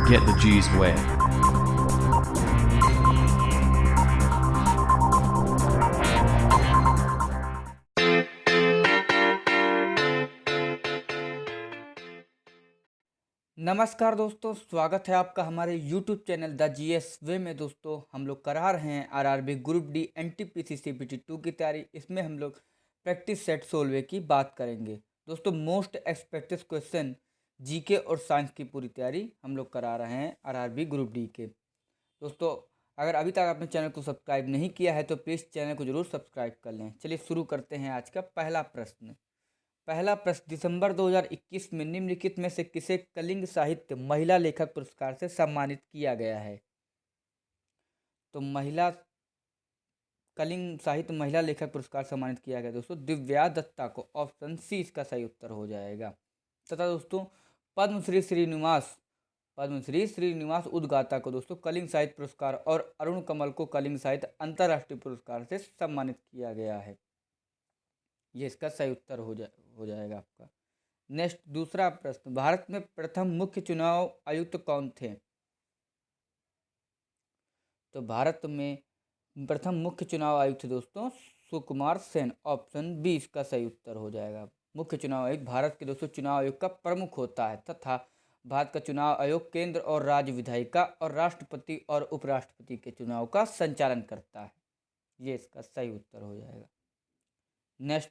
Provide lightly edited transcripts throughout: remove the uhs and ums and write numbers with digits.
Get the G's way. नमस्कार दोस्तों, स्वागत है आपका हमारे YouTube चैनल द जीएस वे में। दोस्तों हम लोग करा रहे हैं RRB group D NTPC CPT 2 की तैयारी। इसमें हम लोग प्रैक्टिस सेट 16 की बात करेंगे। दोस्तों मोस्ट एक्सपेक्टेड क्वेश्चन जीके और साइंस की पूरी तैयारी हम लोग करा रहे हैं आरआरबी ग्रुप डी के। दोस्तों अगर अभी तक आपने चैनल को सब्सक्राइब नहीं किया है तो प्लीज़ चैनल को ज़रूर सब्सक्राइब कर लें। चलिए शुरू करते हैं आज का पहला प्रश्न। दिसंबर 2021 में निम्नलिखित में से किसे कलिंग साहित्य महिला लेखक पुरस्कार से सम्मानित किया गया है? तो कलिंग साहित्य महिला लेखक पुरस्कार सम्मानित किया गया दोस्तों दिव्या दत्ता को। ऑप्शन सी इसका सही उत्तर हो जाएगा। तथा दोस्तों पद्मश्री श्रीनिवास उद्गाता को दोस्तों कलिंग साहित्य पुरस्कार और अरुण कमल को कलिंग साहित्य अंतर्राष्ट्रीय पुरस्कार से सम्मानित किया गया है। ये इसका सही उत्तर हो जाएगा आपका। नेक्स्ट दूसरा प्रश्न, भारत में प्रथम मुख्य चुनाव आयुक्त कौन थे? तो भारत में प्रथम मुख्य चुनाव आयुक्त दोस्तों सुकुमार सेन। ऑप्शन बी इसका सही उत्तर हो जाएगा। मुख्य चुनाव आयुक्त भारत के दोस्तों चुनाव आयोग का प्रमुख होता है तथा भारत का चुनाव आयोग केंद्र और राज्य विधायिका और राष्ट्रपति और उपराष्ट्रपति के चुनाव का संचालन करता है। ये इसका सही उत्तर हो जाएगा। नेक्स्ट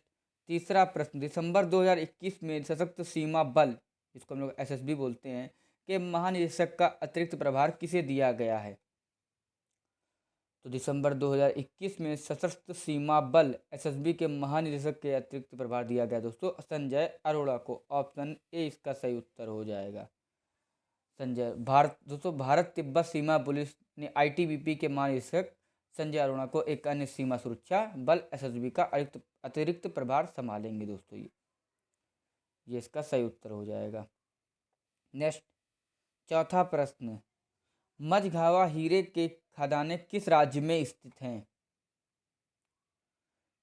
तीसरा प्रश्न, दिसंबर 2021 में सशस्त्र सीमा बल, जिसको हम लोग एसएसबी बोलते हैं, के महानिदेशक का अतिरिक्त प्रभार किसे दिया गया है? तो दिसंबर 2021 में सशस्त्र सीमा बल एसएसबी के महानिदेशक के अतिरिक्त प्रभार दिया गया दोस्तों संजय अरोड़ा को। ऑप्शन ए इसका सही उत्तर हो जाएगा। भारत तिब्बत सीमा पुलिस ने आईटीबीपी के महानिदेशक संजय अरोड़ा को एक अन्य सीमा सुरक्षा बल एसएसबी का अतिरिक्त प्रभार संभालेंगे दोस्तों। ये इसका सही उत्तर हो जाएगा। नेक्स्ट चौथा प्रश्न, मझगावा हीरे के खदानें किस राज्य में स्थित हैं?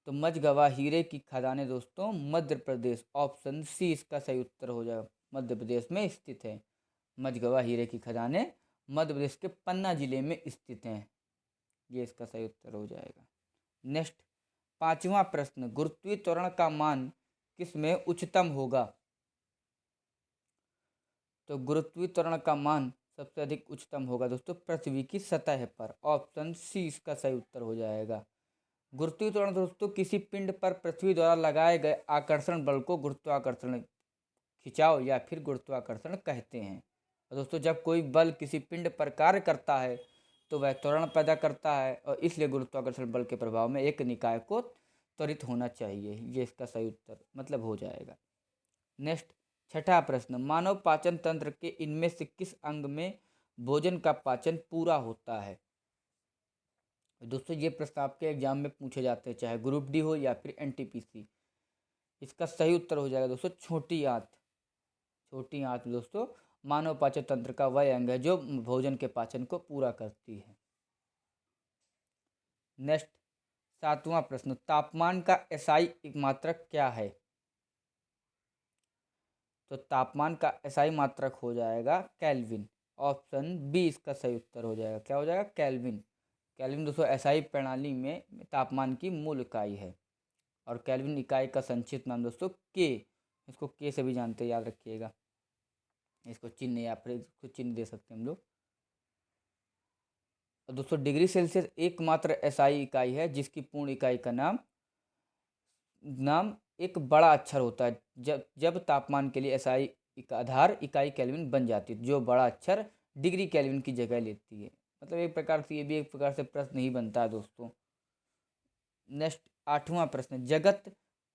तो मझगावा हीरे की खदानें दोस्तों मध्य प्रदेश। ऑप्शन सी इसका सही उत्तर हो जाएगा। मध्य प्रदेश में स्थित है। मझगावा हीरे की खदानें मध्य प्रदेश के पन्ना जिले में स्थित हैं। ये इसका सही उत्तर हो जाएगा। नेक्स्ट पांचवा प्रश्न, गुरुत्वीय त्वरण का मान किसमें उच्चतम होगा? तो गुरुत्वीय त्वरण का मान सबसे अधिक उच्चतम होगा दोस्तों पृथ्वी की सतह पर। ऑप्शन सी इसका सही उत्तर हो जाएगा। गुरुत्वीय त्वरण दोस्तों किसी पिंड पर पृथ्वी द्वारा लगाए गए आकर्षण बल को गुरुत्वाकर्षण खिंचाव या फिर गुरुत्वाकर्षण कहते हैं। और दोस्तों जब कोई बल किसी पिंड पर कार्य करता है तो वह त्वरण पैदा करता है और इसलिए गुरुत्वाकर्षण बल के प्रभाव में एक निकाय को त्वरित होना चाहिए। ये इसका सही उत्तर हो जाएगा। नेक्स्ट छठा प्रश्न, मानव पाचन तंत्र के इनमें से किस अंग में भोजन का पाचन पूरा होता है? दोस्तों ये प्रश्न आपके एग्जाम में पूछे जाते हैं, चाहे ग्रुप डी हो या फिर एनटीपीसी। इसका सही उत्तर हो जाएगा दोस्तों छोटी आंत। छोटी आंत दोस्तों मानव पाचन तंत्र का वह अंग है जो भोजन के पाचन को पूरा करती है। नेक्स्ट सातवां प्रश्न, तापमान का एसआई मात्रक क्या है? तो तापमान का एसआई मात्रक हो जाएगा केल्विन। ऑप्शन बी इसका सही उत्तर हो जाएगा। क्या हो जाएगा? केल्विन। केल्विन दोस्तों एसआई प्रणाली में तापमान की मूल इकाई है और केल्विन इकाई का संक्षिप्त नाम दोस्तों के। इसको के से भी जानते हैं, याद रखिएगा। इसको चिन्ह या फिर इसको चिन्ह दे सकते हैं हम लोग। दोस्तों डिग्री सेल्सियस एकमात्र एसआई इकाई है जिसकी पूर्ण इकाई का नाम एक बड़ा अक्षर होता है। जब तापमान के लिए एसआई आधार इकाई केल्विन बन जाती है, जो बड़ा अक्षर डिग्री केल्विन की जगह लेती है। एक प्रकार से ये भी एक प्रकार से प्रश्न ही बनता है दोस्तों। नेक्स्ट आठवां प्रश्न, जगत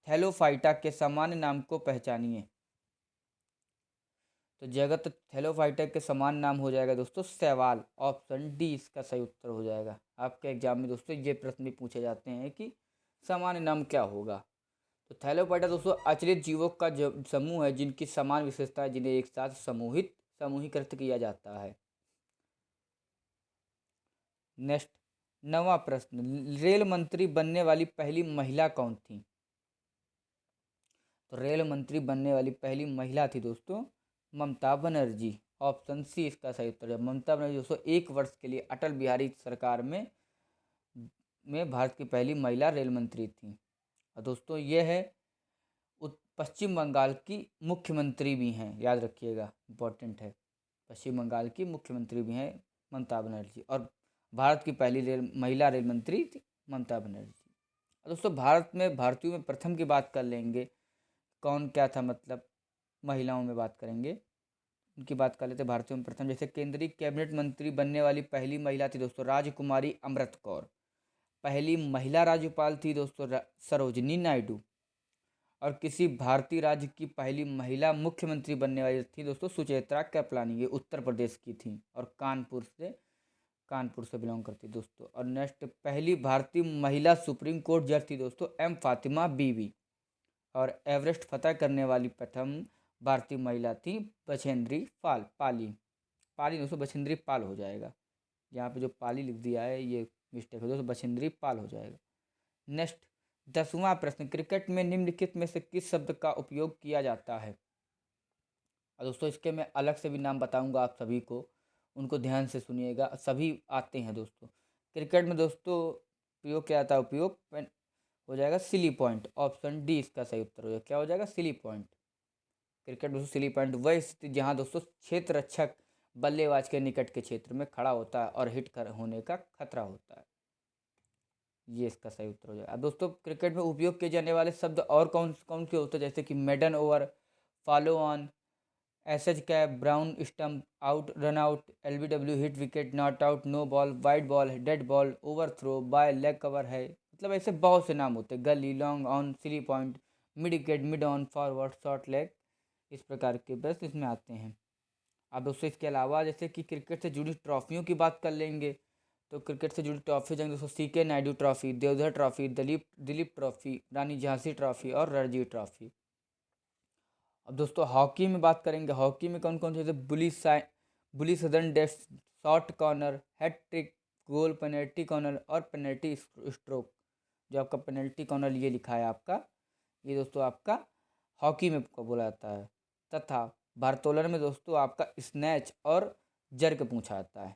थैलोफाइटा के सामान्य नाम को पहचानिए। तो जगत थैलोफाइटा के समान नाम हो जाएगा दोस्तों शैवाल। ऑप्शन डी इसका सही उत्तर हो जाएगा। आपके एग्जाम में दोस्तों ये प्रश्न भी पूछे जाते हैं कि सामान्य नाम क्या होगा। तो थैलोफाइटा दोस्तों अचलित जीवों का समूह है जिनकी समान विशेषता है, जिन्हें एक साथ समूहीकृत किया जाता है। नेक्स्ट नवा प्रश्न, रेल मंत्री बनने वाली पहली महिला कौन थी? तो रेल मंत्री बनने वाली पहली महिला थी दोस्तों ममता बनर्जी। ऑप्शन सी इसका सही उत्तर है। ममता बनर्जी दोस्तों 1 वर्ष के लिए अटल बिहारी सरकार में भारत की पहली महिला रेल मंत्री थी। और दोस्तों ये है पश्चिम बंगाल की मुख्यमंत्री भी हैं, याद रखिएगा, इम्पोर्टेंट है। पश्चिम बंगाल की मुख्यमंत्री भी हैं ममता बनर्जी, और भारत की पहली महिला रेल मंत्री थी ममता बनर्जी। और दोस्तों भारत में भारतीयों में प्रथम की बात कर लेंगे, कौन क्या था, मतलब महिलाओं में बात करेंगे, उनकी बात कर लेते हैं। भारतीयों में प्रथम, जैसे केंद्रीय कैबिनेट मंत्री बनने वाली पहली महिला थी दोस्तों राजकुमारी अमृत कौर। पहली महिला राज्यपाल थी दोस्तों सरोजनी नायडू। और किसी भारतीय राज्य की पहली महिला मुख्यमंत्री बनने वाली थी दोस्तों सुचेत्रा कृपलानी, ये उत्तर प्रदेश की थी और कानपुर से बिलोंग करती दोस्तों। और नेक्स्ट, पहली भारतीय महिला सुप्रीम कोर्ट जज थी दोस्तों एम फातिमा बीवी। और एवरेस्ट फतह करने वाली प्रथम भारतीय महिला थी बछेंद्री पाली दोस्तों, बछेंद्री पाल हो जाएगा, यहाँ पे जो पाली लिख दिया है ये मिस्टेक है दोस्तों, बछेंद्री पाल हो जाएगा। नेक्स्ट 10वां प्रश्न, क्रिकेट में निम्नलिखित में से किस शब्द का उपयोग किया जाता है। और दोस्तों इसके मैं अलग से भी नाम बताऊंगा आप सभी को, उनको ध्यान से सुनिएगा, सभी आते हैं दोस्तों। क्रिकेट में दोस्तों प्रयोग क्या आता है, उपयोग हो जाएगा सिली पॉइंट, ऑप्शन डी इसका सही उत्तर हो जाएगा। क्या हो जाएगा, सिली पॉइंट। क्रिकेट दोस्तों सिली पॉइंट वह स्थिति जहां दोस्तों क्षेत्र रक्षक बल्लेबाज के निकट के क्षेत्र में खड़ा होता है और हिट कर होने का खतरा होता है, ये इसका सही उत्तर हो जाएगा। अब दोस्तों क्रिकेट में उपयोग किए जाने वाले शब्द और कौन कौन से होते हैं, जैसे कि maiden over, follow on, SH cap, brown stump, out, run out, LBW, hit wicket, not out, no ball, wide ball, dead ball, over throw, bye, leg cover है, मतलब ऐसे बहुत से नाम होते हैं, gully, long on, silly point, mid wicket, mid on, forward, short leg, इस प्रकार के बस इसमें आते हैं। अब दोस्तों इसके अलावा जैसे कि क्रिकेट से जुड़ी ट्रॉफियों की बात कर लेंगे, तो क्रिकेट से जुड़ी ट्रॉफी जाएंगे दोस्तों C K Nayudu trophy, Deodhar trophy, Duleep trophy, Rani Jhansi trophy और रणजी ट्रॉफी। अब दोस्तों हॉकी में बात करेंगे, हॉकी में कौन कौन से, bully sudden death, short corner, hat trick, goal, penalty corner और पेनल्टी स्ट्रोक। जो आपका पेनल्टी कॉर्नर ये लिखा है आपका, ये दोस्तों आपका हॉकी में बोला जाता है। तथा भारोत्तोलन में दोस्तों आपका स्नैच और जर्क पूछा जाता है,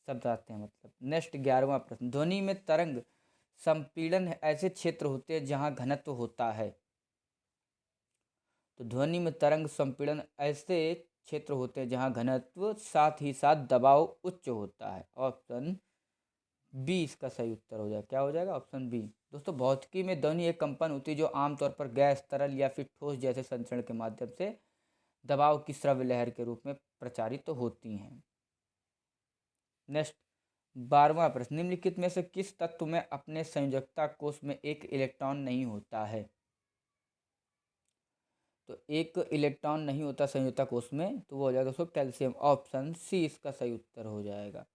शब्द आते हैं मतलब। नेक्स्ट 11वां प्रश्न, ध्वनि में तरंग संपीड़न ऐसे क्षेत्र होते हैं जहां घनत्व होता है। तो ध्वनि में तरंग संपीड़न ऐसे क्षेत्र होते हैं जहां घनत्व साथ ही साथ दबाव उच्च होता है, ऑप्शन बी इसका सही उत्तर हो जाएगा। क्या हो जाएगा, ऑप्शन बी। दोस्तों भौतिकी में ध्वनि एक कंपन होती है जो आमतौर पर गैस, तरल या फिर ठोस जैसे संचरण के माध्यम से दबाव की श्रव्य लहर के रूप में प्रचारित होती हैं। नेक्स्ट 12वां प्रश्न, निम्नलिखित में से किस तत्व में अपने संयोजकता कोष में एक इलेक्ट्रॉन नहीं होता है। तो एक इलेक्ट्रॉन नहीं होता संयोजकता कोष में, तो वो हो जाएगा दोस्तों कैल्शियम, ऑप्शन सी इसका सही उत्तर हो जाएगा।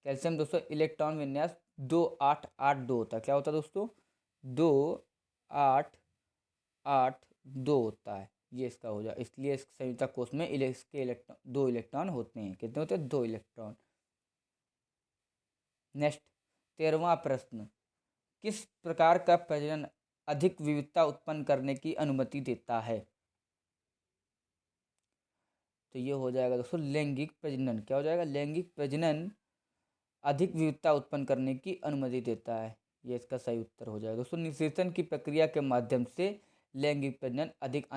कैल्शियम दोस्तों इलेक्ट्रॉन विन्यास 2882 होता है। क्या होता है दोस्तों, 2882 होता है, ये इसका हो जाए, इसलिए इस संयोजकता कोष में इसके इलेक्ट्रॉन 2 इलेक्ट्रॉन होते हैं। कितने होते हैं, 2 इलेक्ट्रॉन। नेक्स्ट 13वां प्रश्न, किस प्रकार का प्रजनन अधिक विविधता उत्पन्न करने की अनुमति देता है। तो ये हो जाएगा दोस्तों लैंगिक प्रजनन। क्या हो जाएगा, लैंगिक प्रजनन अधिक विविधता उत्पन्न करने की अनुमति देता है, ये इसका सही उत्तर हो जाएगा दोस्तों। निषेचन की प्रक्रिया के माध्यम से लैंगिक प्रजनन अधिक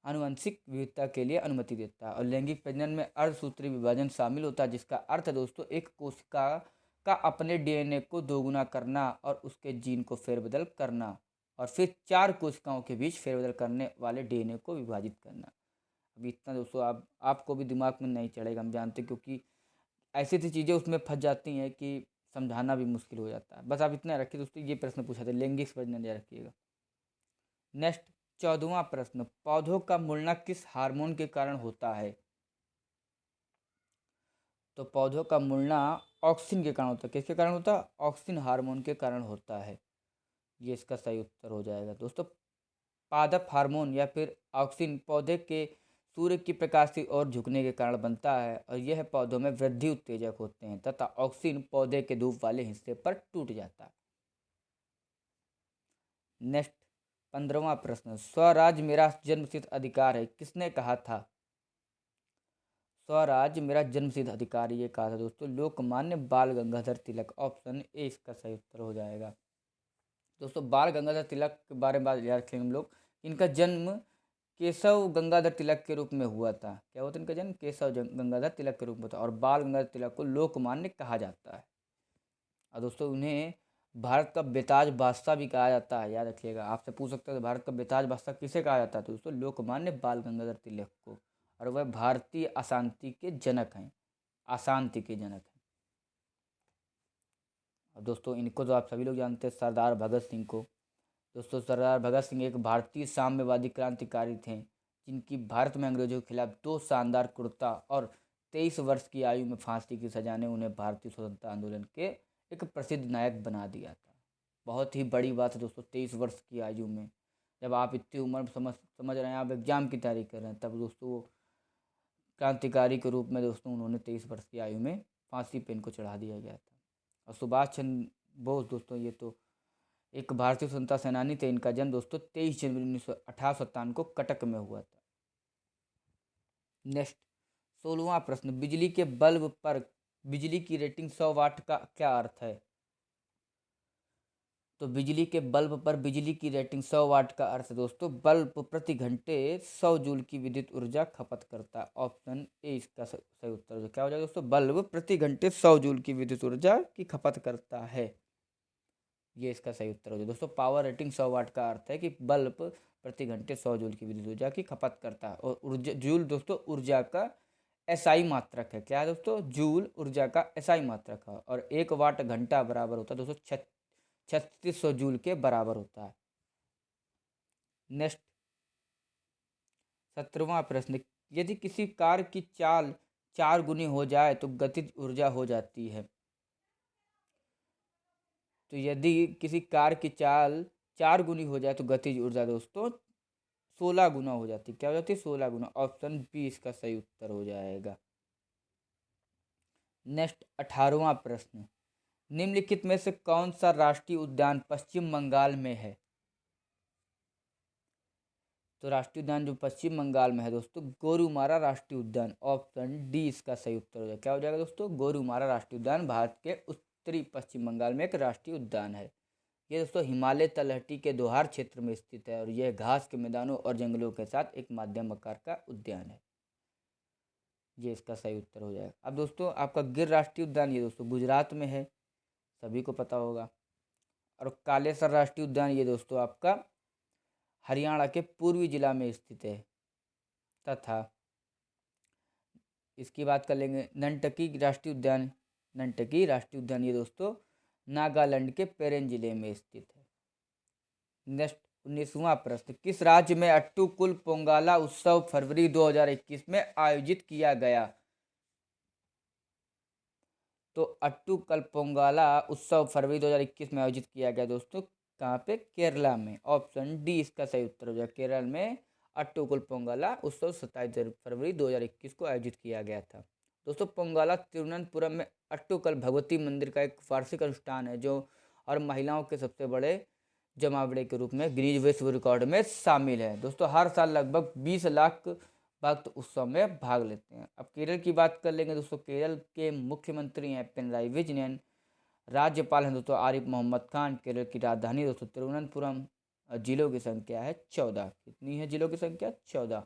आनुवंशिक विविधता के लिए अनुमति देता है। और लैंगिक प्रजनन में अर्धसूत्री विभाजन शामिल होता है, जिसका अर्थ है दोस्तों एक कोशिका का अपने डीएनए को दोगुना करना और उसके जीन को फेरबदल करना, और फिर 4 कोशिकाओं के बीच फेरबदल करने वाले डीएनए को विभाजित करना। अभी इतना दोस्तों आपको भी दिमाग में नहीं चढ़ेगा, हम जानते हैं, क्योंकि ऐसी ऐसी चीज़ें उसमें फंस जाती हैं कि समझाना भी मुश्किल हो जाता है। बस आप इतना रखिए दोस्तों, ये प्रश्न पूछा था, लैंगिक प्रजनन याद रखिएगा। नेक्स्ट 14वां प्रश्न, पौधों का मुड़ना किस हार्मोन के कारण होता है। तो पौधों का मुड़ना ऑक्सिन के कारण होता है। किसके कारण होता है, ऑक्सिन हार्मोन के कारण होता है, ये इसका सही उत्तर हो जाएगा दोस्तों। पादप हार्मोन या फिर ऑक्सिन पौधे के सूर्य की प्रकाश की ओर झुकने के कारण बनता है, और यह पौधों में वृद्धि उत्तेजक होते हैं, तथा ऑक्सिन पौधे के धूप वाले हिस्से पर टूट जाता है। नेक्स्ट 15वां प्रश्न, स्वराज मेरा जन्मसिद्ध अधिकार है, किसने कहा था। स्वराज मेरा जन्मसिद्ध अधिकार, ये कहा था दोस्तों लोकमान्य बाल गंगाधर तिलक। ऑप्शन ए इसका सही उत्तर हो जाएगा। दोस्तों बाल गंगाधर तिलक के बारे में बात याद रखेंगे हम लोग। इनका जन्म केशव गंगाधर तिलक के रूप में हुआ था। क्या हुआ था इनका जन्म? केशव गंगाधर तिलक के रूप में था। और बाल गंगाधर तिलक को लोकमान्य कहा जाता है। और दोस्तों उन्हें भारत का बेताज बादशाह भी कहा जाता है, याद रखिएगा। आपसे पूछ सकते हैं भारत का बेताज बादशाह किसे कहा जाता है? तो दोस्तों लोकमान्य बाल गंगाधर तिलक को। और वह भारतीय अशांति के जनक हैं, अशांति के जनक हैं। और दोस्तों इनको तो आप सभी लोग जानते हैं, सरदार भगत सिंह को। दोस्तों सरदार भगत सिंह एक भारतीय साम्यवादी क्रांतिकारी थे, जिनकी भारत में अंग्रेजों के खिलाफ 2 शानदार कुर्ता और 23 वर्ष की आयु में फांसी की सजा ने उन्हें भारतीय स्वतंत्रता आंदोलन के एक प्रसिद्ध नायक बना दिया था। बहुत ही बड़ी बात है दोस्तों, 23 वर्ष की आयु में। जब आप इतनी उम्र में समझ रहे हैं, आप एग्जाम की तैयारी कर रहे हैं, तब दोस्तों वो क्रांतिकारी के रूप में दोस्तों उन्होंने 23 वर्ष की आयु में फांसी पे इनको चढ़ा दिया गया था। और सुभाष चंद्र बोस दोस्तों, ये तो एक भारतीय स्वतंत्रता सेनानी थे। इनका जन्म दोस्तों 23 जनवरी 1857 को कटक में हुआ था। नेक्स्ट 16वां प्रश्न, बिजली के बल्ब पर बिजली की रेटिंग 100 वाट का क्या अर्थ है? तो बिजली के बल्ब पर बिजली की रेटिंग 100 वाट का अर्थ है दोस्तों, बल्ब प्रति घंटे 100 जूल की विद्युत ऊर्जा खपत करता है। ऑप्शन ए इसका सही उत्तर हो। क्या हो जाएगा दोस्तों? बल्ब प्रति घंटे 100 जूल की विद्युत ऊर्जा की खपत करता है, ये इसका सही उत्तर हो जाए दोस्तों। पावर रेटिंग 100 वाट का अर्थ है कि बल्ब प्रति घंटे 100 जूल की विद्युत ऊर्जा की खपत करता है। और ऊर्जा, जूल दोस्तों ऊर्जा का एसआई मात्रक है। क्या है दोस्तों? जूल ऊर्जा का एसआई मात्रक है। और 1 वाट घंटा बराबर होता है दोस्तों 3600 जूल के बराबर होता है। नेक्स्ट 17वां प्रश्न, यदि किसी कार की चाल 4 गुनी हो जाए तो गतिज ऊर्जा हो जाती है। तो यदि किसी कार की चाल 4 गुनी हो जाए तो गतिज ऊर्जा दोस्तों 16 गुना हो जाती है। क्या हो जाती है? 16 गुना। ऑप्शन बी इसका सही उत्तर हो जाएगा। नेक्स्ट 18वां प्रश्न, निम्नलिखित में से कौन सा राष्ट्रीय उद्यान पश्चिम बंगाल में है? तो राष्ट्रीय उद्यान जो पश्चिम बंगाल में है दोस्तों, गोरुमारा राष्ट्रीय उद्यान। ऑप्शन डी इसका सही उत्तर हो जाएगा। क्या हो जाएगा दोस्तों? गोरुमारा राष्ट्रीय उद्यान भारत के उत्तरी पश्चिम बंगाल में एक राष्ट्रीय उद्यान है। ये दोस्तों हिमालय तलहटी के दोहार क्षेत्र में स्थित है और यह घास के मैदानों और जंगलों के साथ एक मध्यम आकार का उद्यान है, ये इसका सही उत्तर हो जाएगा। अब दोस्तों आपका गिर राष्ट्रीय उद्यान, ये दोस्तों गुजरात में है, सभी को पता होगा। और कालेसर राष्ट्रीय उद्यान, ये दोस्तों आपका हरियाणा के पूर्वी जिला में स्थित है। तथा इसकी बात कर लेंगे नंटकी राष्ट्रीय उद्यान। नंटकी राष्ट्रीय उद्यान ये दोस्तों नागालैंड के पेरेन जिले में स्थित है। नेक्स्ट 19वां प्रश्न, किस राज्य में अट्टुकुल पोंगाला उत्सव फरवरी 2021 में आयोजित किया गया? तो अट्टुकल पोंगाला उत्सव फरवरी 2021 में आयोजित किया गया दोस्तों, कहाँ पे? केरला में। ऑप्शन डी इसका सही उत्तर हो जाएगा। केरल में अट्टुकुल पोंगाला उत्सव 27 फरवरी 2021 को आयोजित किया गया था। दोस्तों पोंगाला तिरुवनंतपुरम में अट्टुकल भगवती मंदिर का एक वार्षिक अनुष्ठान है, जो और महिलाओं के सबसे बड़े जमावड़े के रूप में गिनीज विश्व रिकॉर्ड में शामिल है। दोस्तों हर साल लगभग 20 लाख भक्त उत्सव में भाग लेते हैं। अब केरल की बात कर लेंगे दोस्तों, केरल के मुख्यमंत्री हैं पिनराई विजयन, राज्यपाल हैं दोस्तों आरिफ मोहम्मद खान। केरल की राजधानी दोस्तों तिरुवनंतपुरम। जिलों की संख्या है 14। कितनी है जिलों की संख्या? 14।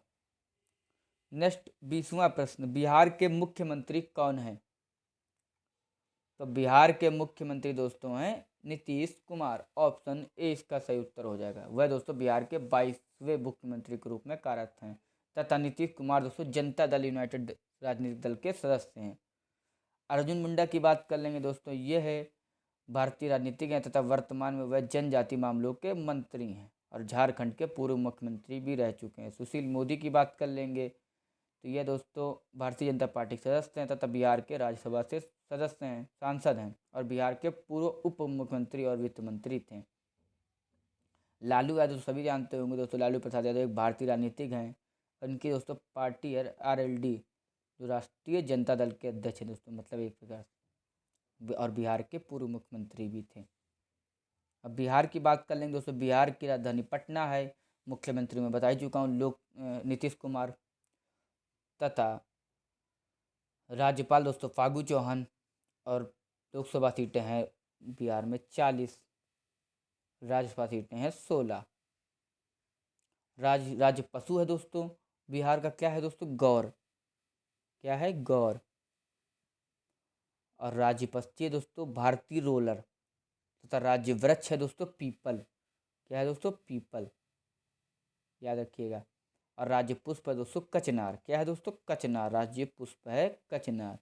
नेक्स्ट 20वां प्रश्न, बिहार के मुख्यमंत्री कौन है? तो बिहार के मुख्यमंत्री दोस्तों हैं नीतीश कुमार। ऑप्शन ए इसका सही उत्तर हो जाएगा। वह दोस्तों बिहार के 22वें मुख्यमंत्री के रूप में कार्यरत हैं। तथा नीतीश कुमार दोस्तों जनता दल यूनाइटेड राजनीतिक दल के सदस्य हैं। अर्जुन मुंडा की बात कर लेंगे दोस्तों, ये है भारतीय राजनीतिक हैं तथा वर्तमान में वह जनजाति मामलों के मंत्री हैं और झारखंड के पूर्व मुख्यमंत्री भी रह चुके हैं। सुशील मोदी की बात कर लेंगे तो यह दोस्तों भारतीय जनता पार्टी के सदस्य हैं तथा बिहार के राज्यसभा से सदस्य हैं, सांसद हैं और बिहार के पूर्व उप मुख्यमंत्री और वित्त मंत्री थे। लालू यादव सभी जानते होंगे दोस्तों, लालू प्रसाद यादव एक भारतीय राजनीतिक हैं। उनकी दोस्तों पार्टी है आरएलडी, जो राष्ट्रीय जनता दल के अध्यक्ष हैं दोस्तों, मतलब एक प्रकार से, और बिहार के पूर्व मुख्यमंत्री भी थे। अब बिहार की बात कर लेंगे दोस्तों, बिहार की राजधानी पटना है। मुख्यमंत्री मैं बता ही चुका हूँ लोग नीतीश कुमार। तथा राज्यपाल दोस्तों फागू चौहान। और लोकसभा सीटें हैं बिहार में 40, राज्यसभा सीटें हैं 16। राज्य पशु है दोस्तों बिहार का क्या है दोस्तों, गौर। क्या है, गौर। और राज्य पक्षी है दोस्तों भारतीय रोलर, तथा राज्य वृक्ष है दोस्तों पीपल। क्या है दोस्तों, पीपल, याद रखिएगा। और राज्य पुष्प है दोस्तों कचनार। क्या है दोस्तों, कचनार, राज्य पुष्प है कचनार।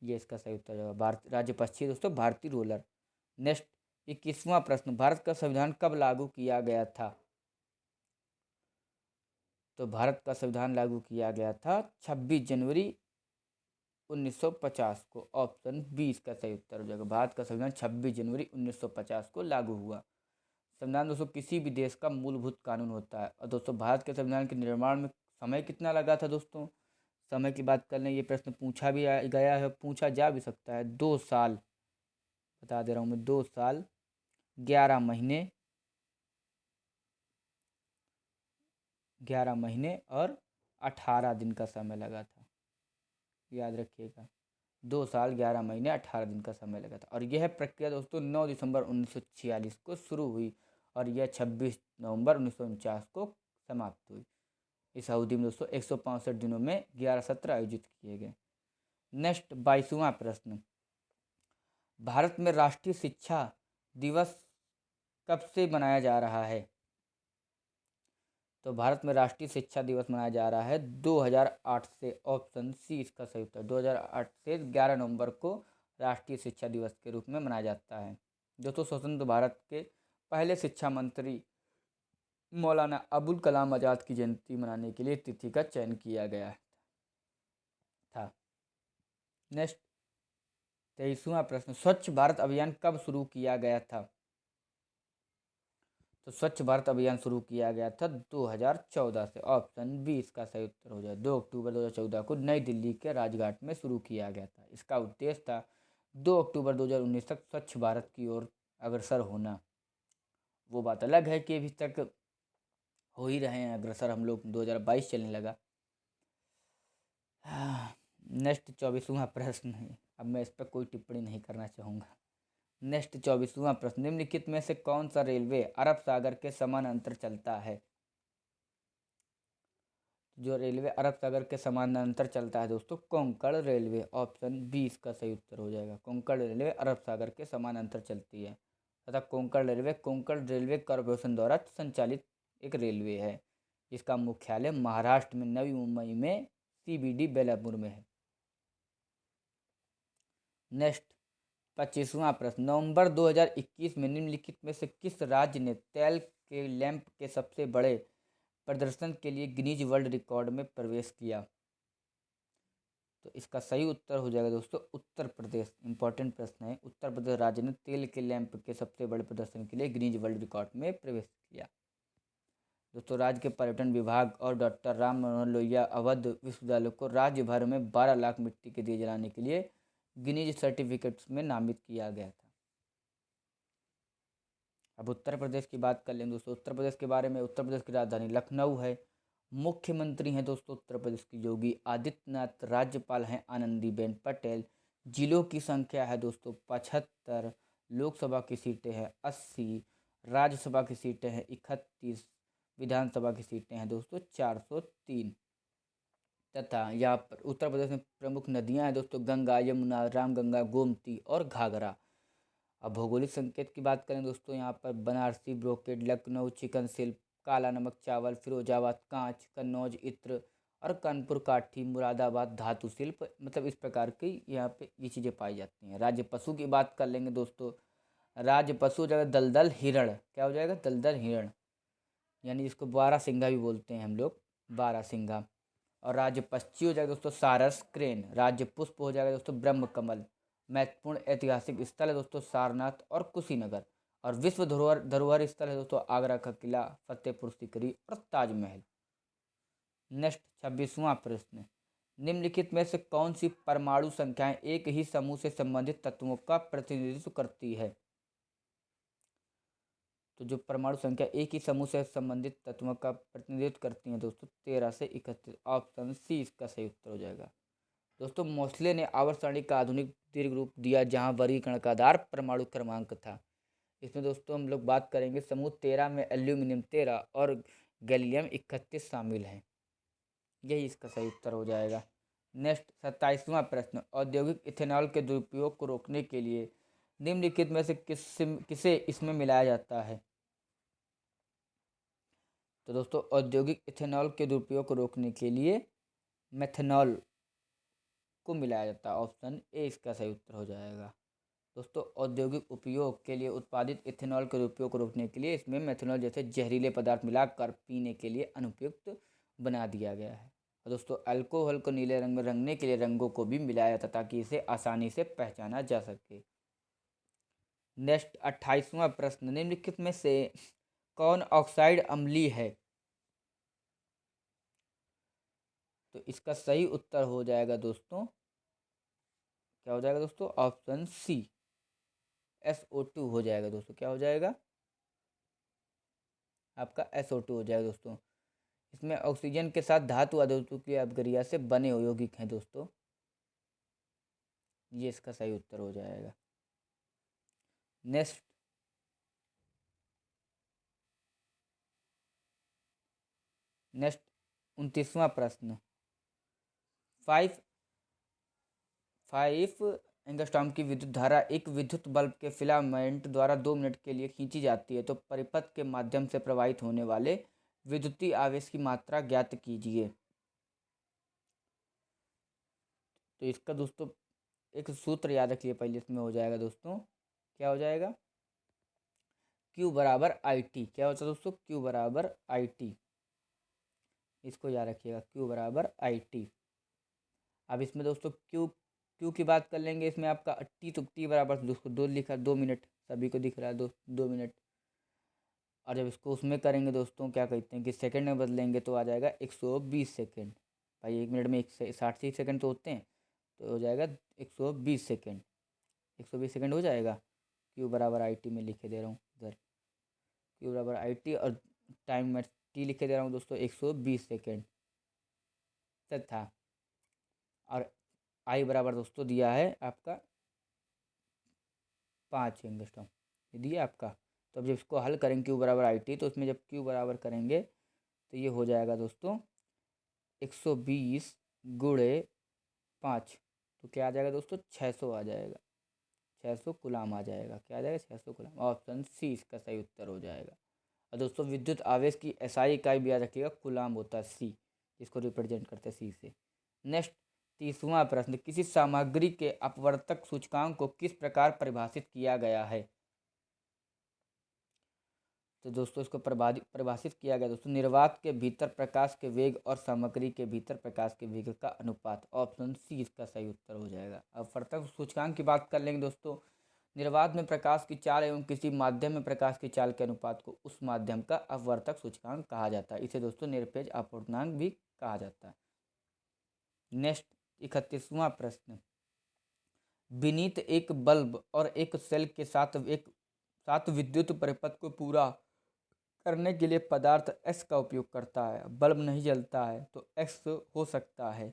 ये इसका सही उत्तर होगा। भारत राज्य पक्षी है दोस्तों भारतीय रोलर। नेक्स्ट 21वां प्रश्न, भारत का संविधान कब लागू किया गया था? तो भारत का संविधान लागू किया गया था 26 जनवरी 1950 को। ऑप्शन 20 का सही उत्तर हो जाएगा। भारत का संविधान 26 जनवरी 1950 को लागू हुआ। संविधान दोस्तों किसी भी देश का मूलभूत कानून होता है। और दोस्तों भारत के संविधान के निर्माण में समय कितना लगा था दोस्तों? समय की बात कर लें, ये प्रश्न पूछा भी गया है, पूछा जा भी सकता है। 2 साल, बता दे रहा हूँ मैं, 2 साल 11 महीने, 11 महीने और 18 दिन का समय लगा था। याद रखिएगा, 2 साल 11 महीने 18 दिन का समय लगा था। और यह प्रक्रिया दोस्तों 9 दिसंबर 1946 को शुरू हुई और यह 26 नवंबर 1949 को समाप्त हुई। इस अवधि में दोस्तों 165 दिनों में 11 सत्र आयोजित किए गए। नेक्स्ट 22वां प्रश्न, भारत में राष्ट्रीय शिक्षा दिवस कब से मनाया जा रहा है? तो भारत में राष्ट्रीय शिक्षा दिवस मनाया जा रहा है 2008 से। ऑप्शन सी इसका सही उत्तर। 2008 से 11 नवंबर को राष्ट्रीय शिक्षा दिवस के रूप में मनाया जाता है। दोस्तों स्वतंत्र भारत के पहले शिक्षा मंत्री मौलाना अबुल कलाम आज़ाद की जयंती मनाने के लिए तिथि का चयन किया गया था। नेक्स्ट 23वां प्रश्न, स्वच्छ भारत अभियान कब शुरू किया गया था? तो स्वच्छ भारत अभियान शुरू किया गया था 2014 से। ऑप्शन बी इसका सही उत्तर हो जाए। 2 अक्टूबर 2014 को नई दिल्ली के राजघाट में शुरू किया गया था। इसका उद्देश्य था 2 अक्टूबर 2019 तक स्वच्छ भारत की ओर अग्रसर होना। वो बात अलग है कि अभी तक हो ही रहे हैं अग्रसर, हम लोग 2022 चलने लगा। नेक्स्ट 24वां प्रश्न है। अब मैं इस पर कोई टिप्पणी नहीं करना चाहूँगा। नेक्स्ट 24वां प्रश्न, निम्नलिखित में से कौन सा रेलवे अरब सागर के समानांतर चलता है? जो रेलवे अरब सागर के समानांतर चलता है दोस्तों, कोंकण रेलवे। ऑप्शन बी इसका सही उत्तर हो जाएगा। कोंकण रेलवे अरब सागर के समानांतर चलती है तथा कोंकण रेलवे कॉरपोरेशन द्वारा संचालित एक रेलवे है। इसका मुख्यालय महाराष्ट्र में नवी मुंबई में CBD बेलापुर में है। नेक्स्ट 25वां प्रश्न, नवंबर 2021 में निम्नलिखित में से किस राज्य ने तेल के लैंप के सबसे बड़े प्रदर्शन के लिए गिनीज वर्ल्ड रिकॉर्ड में प्रवेश किया? तो इसका सही उत्तर हो जाएगा दोस्तों उत्तर प्रदेश। इंपॉर्टेंट प्रश्न है। उत्तर प्रदेश राज्य ने तेल के लैंप के सबसे बड़े प्रदर्शन के लिए गिनीज वर्ल्ड रिकॉर्ड में प्रवेश किया। दोस्तों राज्य के पर्यटन विभाग और डॉक्टर राम मनोहर लोहिया अवध विश्वविद्यालय को राज्य भर में 12 लाख मिट्टी के दिए जलाने के लिए गिनीज सर्टिफिकेट्स में नामित किया गया था। अब उत्तर प्रदेश की बात कर लें दोस्तों। उत्तर प्रदेश के बारे में, उत्तर प्रदेश की राजधानी लखनऊ है। मुख्यमंत्री हैं दोस्तों उत्तर प्रदेश की योगी आदित्यनाथ। राज्यपाल हैं आनंदीबेन पटेल। जिलों की संख्या है दोस्तों 75। लोकसभा की सीटें हैं 80। राज्यसभा की सीटें हैं 31। विधानसभा की सीटें हैं दोस्तों 403। तथा यहाँ पर उत्तर प्रदेश में प्रमुख नदियाँ हैं दोस्तों गंगा, यमुना, रामगंगा, गोमती और घाघरा। अब भौगोलिक संकेत की बात करें दोस्तों, यहाँ पर बनारसी ब्रोकेड, लखनऊ चिकन शिल्प, काला नमक चावल, फिरोजाबाद कांच, कन्नौज इत्र और कानपुर काठी, मुरादाबाद धातु शिल्प, मतलब इस प्रकार की यहाँ पे ये चीज़ें पाई जाती हैं। राज्य पशु की बात कर लेंगे दोस्तों। राज्य पशु हो जाएगा दलदल हिरण। क्या हो जाएगा, दलदल हिरण, यानी जिसको बारहसिंगा भी बोलते हैं हम लोग, बारहसिंगा। और राज्य पक्षी हो जाएगा दोस्तों सारस क्रेन। राज्य पुष्प हो जाएगा दोस्तों ब्रह्म कमल। महत्वपूर्ण ऐतिहासिक स्थल है दोस्तों सारनाथ और कुशीनगर। और विश्व धरोहर स्थल है दोस्तों आगरा का किला, फतेहपुर सीकरी और ताजमहल। नेक्स्ट 26वां प्रश्न, निम्नलिखित में से कौन सी परमाणु संख्याएं एक ही समूह से संबंधित तत्वों का प्रतिनिधित्व करती है? तो जो परमाणु संख्या एक ही समूह से संबंधित तत्वों का प्रतिनिधित्व करती हैं दोस्तों 13 से 31। ऑप्शन सी इसका सही उत्तर हो जाएगा। दोस्तों मोस्ले ने आवर्त सारणी का आधुनिक दीर्घ रूप दिया जहां वर्गीकरण का आधार परमाणु क्रमांक था। इसमें दोस्तों हम लोग बात करेंगे समूह 13 में एल्यूमिनियम 13 और गैलियम 31 शामिल हैं। यही इसका सही उत्तर हो जाएगा। नेक्स्ट 27वां प्रश्न, औद्योगिक इथेनॉल के दुरुपयोग को रोकने के लिए निम्नलिखित में से किसे इसमें मिलाया जाता है। तो दोस्तों औद्योगिक इथेनॉल के दुरुपयोग को रोकने के लिए मेथनॉल को मिलाया जाता है। ऑप्शन ए इसका सही उत्तर हो जाएगा। दोस्तों औद्योगिक उपयोग के लिए उत्पादित इथेनॉल के उपयोग को रोकने के लिए इसमें मेथनॉल जैसे जहरीले पदार्थ मिलाकर पीने के लिए अनुपयुक्त बना दिया गया है। और दोस्तों अल्कोहल को नीले रंग में रंगने के लिए रंगों को भी मिलाया जाता ताकि इसे आसानी से पहचाना जा सके। नेक्स्ट 28वां प्रश्न, निम्नलिखित में से कौन ऑक्साइड अम्लीय है। तो इसका सही उत्तर हो जाएगा दोस्तों, क्या हो जाएगा दोस्तों, ऑप्शन सी SO2 हो जाएगा दोस्तों। क्या हो जाएगा आपका SO2 हो जाएगा दोस्तों। इसमें ऑक्सीजन के साथ धातु अधातु की अभिक्रिया से बने यौगिक हैं दोस्तों। ये इसका सही उत्तर हो जाएगा। नेक्स्ट 29वां प्रश्न, 5 एंगस्ट्रॉम की विद्युत धारा एक विद्युत बल्ब के फिलामेंट द्वारा 2 मिनट के लिए खींची जाती है तो परिपथ के माध्यम से प्रवाहित होने वाले विद्युतीय आवेश की मात्रा ज्ञात कीजिए। तो इसका दोस्तों एक सूत्र याद रखिए पहले, इसमें हो जाएगा दोस्तों, क्या हो जाएगा, Q बराबर IT। क्या होता है दोस्तों, Q बराबर IT। इसको याद रखिएगा, Q बराबर IT। अब इसमें दोस्तों क्यू की बात कर लेंगे। इसमें आपका टी बराबर दोस्तों 2 लिखा, 2 मिनट सभी को दिख रहा है, 2 मिनट। और जब इसको उसमें करेंगे दोस्तों, क्या कहते हैं कि सेकंड में बदलेंगे तो आ जाएगा 120 सेकंड। भाई 1 मिनट में 160 सेकंड तो होते हैं, तो हो जाएगा 120 सेकंड। 120 सेकंड हो जाएगा। Q बराबर IT में लिखे दे रहा हूँ इधर, Q बराबर IT और टाइम में T लिखे दे रहा हूँ दोस्तों 120 सेकंड तथा और I बराबर दोस्तों दिया है आपका 5 एंगस्ट्रॉम, ये दिया आपका। तो अब जब इसको हल करेंगे Q बराबर IT, तो इसमें जब Q बराबर करेंगे तो ये हो जाएगा दोस्तों 120 गुणे 5, तो क्या आ जाएगा दोस्तों 600 आ जाएगा, 600 कूलाम आ जाएगा। क्या आ जाएगा 600 कूलाम। ऑप्शन सी इसका सही उत्तर हो जाएगा। और दोस्तों विद्युत आवेश की SI इकाई भी याद रखिएगा, कूलाम होता है C, जिसको रिप्रेजेंट करते हैं C से। नेक्स्ट 30वां प्रश्न, किसी सामग्री के अपवर्तक सूचकांक को किस प्रकार परिभाषित किया गया है। तो दोस्तों इसको परिभाषित किया गया दोस्तों, निर्वात के भीतर प्रकाश के वेग और सामग्री के भीतर प्रकाश के वेग का अनुपात। ऑप्शन सी इसका सही उत्तर हो जाएगा। अपवर्तक सूचकांक की बात कर लेंगे दोस्तों, निर्वात में प्रकाश की चाल एवं किसी माध्यम में प्रकाश की चाल के अनुपात को उस माध्यम का अपवर्तक सूचकांक कहा जाता है। इसे दोस्तों निरपेक्ष अपवर्तनांक भी कहा जाता है। नेक्स्ट 31वां प्रश्न, विनीत एक बल्ब और एक सेल के साथ विद्युत परिपथ को पूरा करने के लिए पदार्थ X का उपयोग करता है। बल्ब नहीं जलता है तो X हो सकता है,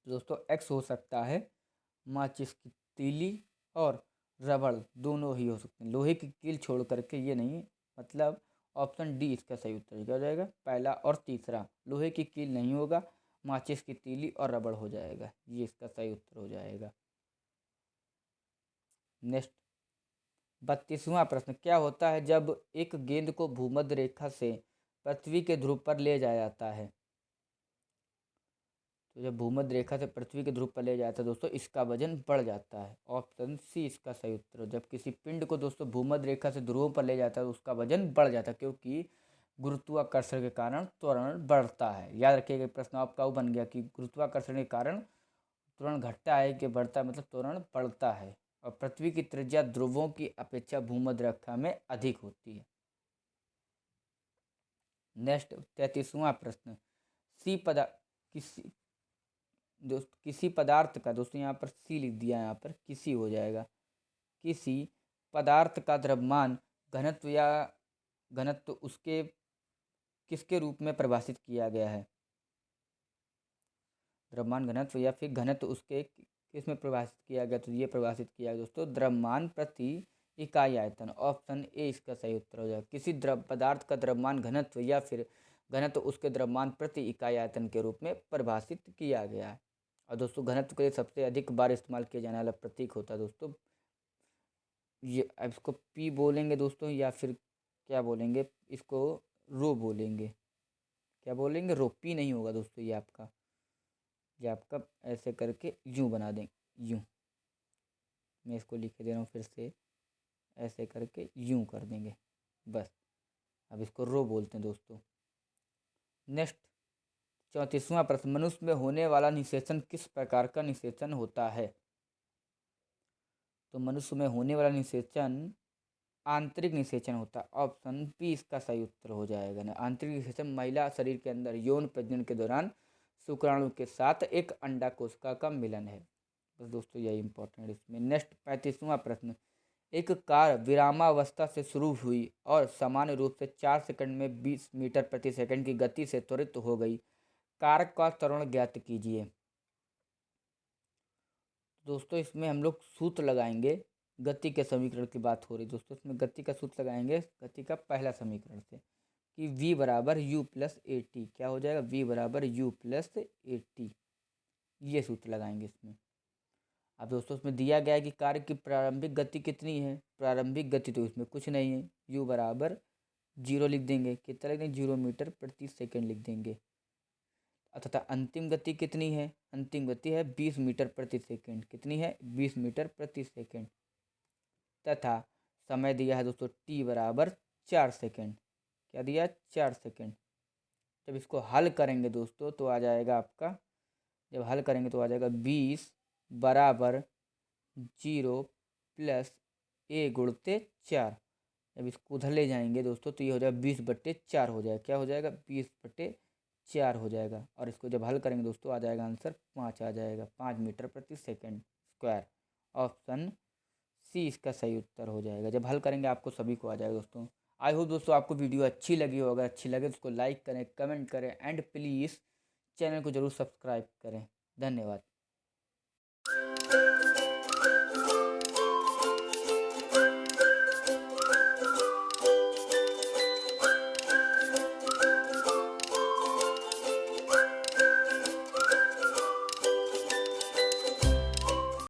तो दोस्तों X हो सकता है माचिस की तीली और रबड़, दोनों ही हो सकते हैं, लोहे की कील छोड़ करके ये नहीं। मतलब ऑप्शन डी इसका सही उत्तर क्या हो जाएगा, पहला और तीसरा। लोहे की कील नहीं होगा, माचिस की तीली और रबड़ हो जाएगा, ये इसका सही उत्तर हो जाएगा। नेक्स्ट 32वां प्रश्न, क्या होता है जब एक गेंद को भूमध्य रेखा से पृथ्वी के ध्रुव पर ले जाया जाता है। तो जब भूमध्य रेखा से पृथ्वी के ध्रुव पर ले जाता है दोस्तों, इसका वजन बढ़ जाता है। ऑप्शन सी इसका सही उत्तर है। जब किसी पिंड को दोस्तों भूमध्य रेखा से ध्रुवों पर ले जाता है तो उसका वजन बढ़ जाता है, क्योंकि गुरुत्वाकर्षण के कारण त्वरण बढ़ता है। याद रखिएगा प्रश्न आपका वो बन गया कि गुरुत्वाकर्षण के कारण त्वरण घटता है कि बढ़ता है, मतलब त्वरण बढ़ता है। और पृथ्वी की त्रिज्या ध्रुवों की अपेक्षा भूमध्य रेखा में अधिक होती है। नेक्स्ट 33वां प्रश्न, सी पदा किसी किसी पदार्थ का, दोस्तों यहाँ पर सी लिख दिया, यहाँ पर किसी हो जाएगा, किसी पदार्थ का द्रव्यमान घनत्व या घनत्व उसके किसके रूप में परिभाषित किया गया है? द्रव्यमान घनत्व या फिर घनत्व उसके किस में परिभाषित किया गया? तो ये परिभाषित किया गया दोस्तों द्रव्यमान प्रति इकाई आयतन। ऑप्शन ए इसका सही उत्तर हो जाएगा। किसी द्रव पदार्थ का द्रव्यमान घनत्व या फिर घनत्व उसके द्रव्यमान प्रति इकाई आयतन के रूप में परिभाषित किया गया है। और दोस्तों घनत्व के लिए सबसे अधिक बार इस्तेमाल किया जाने वाला प्रतीक होता है दोस्तों, ये अब इसको पी बोलेंगे दोस्तों या फिर क्या बोलेंगे, इसको रो बोलेंगे। क्या बोलेंगे? रो। पी नहीं होगा दोस्तों, ये आपका ऐसे करके यूं बना देंगे, यूं। मैं इसको लिख दे रहा हूँ फिर से, ऐसे करके यूं कर देंगे बस। अब इसको रो बोलते हैं दोस्तों। नेक्स्ट 34वां प्रश्न, मनुष्य में होने वाला निषेचन किस प्रकार का निषेचन होता है? तो मनुष्य में होने वाला निषेचन आंतरिक निषेचन होता है। ऑप्शन बी इसका सही उत्तर हो जाएगा ना। आंतरिक निषेचन महिला शरीर के अंदर यौन प्रजनन के दौरान शुक्राणु के साथ एक अंडा कोशिका का मिलन है। बस दोस्तों यही इंपॉर्टेंट है इसमें। नेक्स्ट 35वां प्रश्न, एक कार विरामावस्था से शुरू हुई और सामान्य रूप से 4 सेकंड में 20 मीटर प्रति सेकंड की गति से त्वरित हो गई। कार का त्वरण ज्ञात कीजिए। दोस्तों इसमें हम लोग सूत्र लगाएंगे, गति के समीकरण की बात हो रही दोस्तों, इसमें गति का सूत्र लगाएंगे, गति का पहला समीकरण से कि v बराबर यू प्लस ए टी। क्या हो जाएगा? v बराबर यू प्लस ए टी, ये सूत्र लगाएंगे इसमें। अब दोस्तों इसमें दिया गया है कि कार्य की प्रारंभिक गति कितनी है। प्रारंभिक गति तो इसमें कुछ नहीं है, u बराबर 0 लिख देंगे। कितना लिख देंगे? 0 मीटर प्रति सेकेंड लिख देंगे। तथा अंतिम गति कितनी है? अंतिम गति है 20 मीटर प्रति सेकेंड। कितनी है? 20 मीटर प्रति सेकेंड। तथा समय दिया है दोस्तों t बराबर 4 सेकेंड। क्या दिया? 4 सेकेंड। जब इसको हल करेंगे दोस्तों तो आ जाएगा आपका, जब हल करेंगे तो आ जाएगा 20 बराबर 0 प्लस a गुणते 4। जब इसको उधर ले जाएंगे दोस्तों तो ये हो जाएगा 20/4 हो जाएगा। क्या हो जाएगा? 20/4 हो जाएगा। और इसको जब हल करेंगे दोस्तों आ जाएगा आंसर 5 आ जाएगा, 5 मीटर प्रति सेकेंड स्क्वायर। ऑप्शन सी इसका सही उत्तर हो जाएगा। जब हल करेंगे आपको सभी को आ जाएगा दोस्तों। आई होप दोस्तों आपको वीडियो अच्छी लगी हो। अगर अच्छी लगे तो उसको लाइक करें, कमेंट करें एंड प्लीज़ चैनल को ज़रूर सब्सक्राइब करें। धन्यवाद।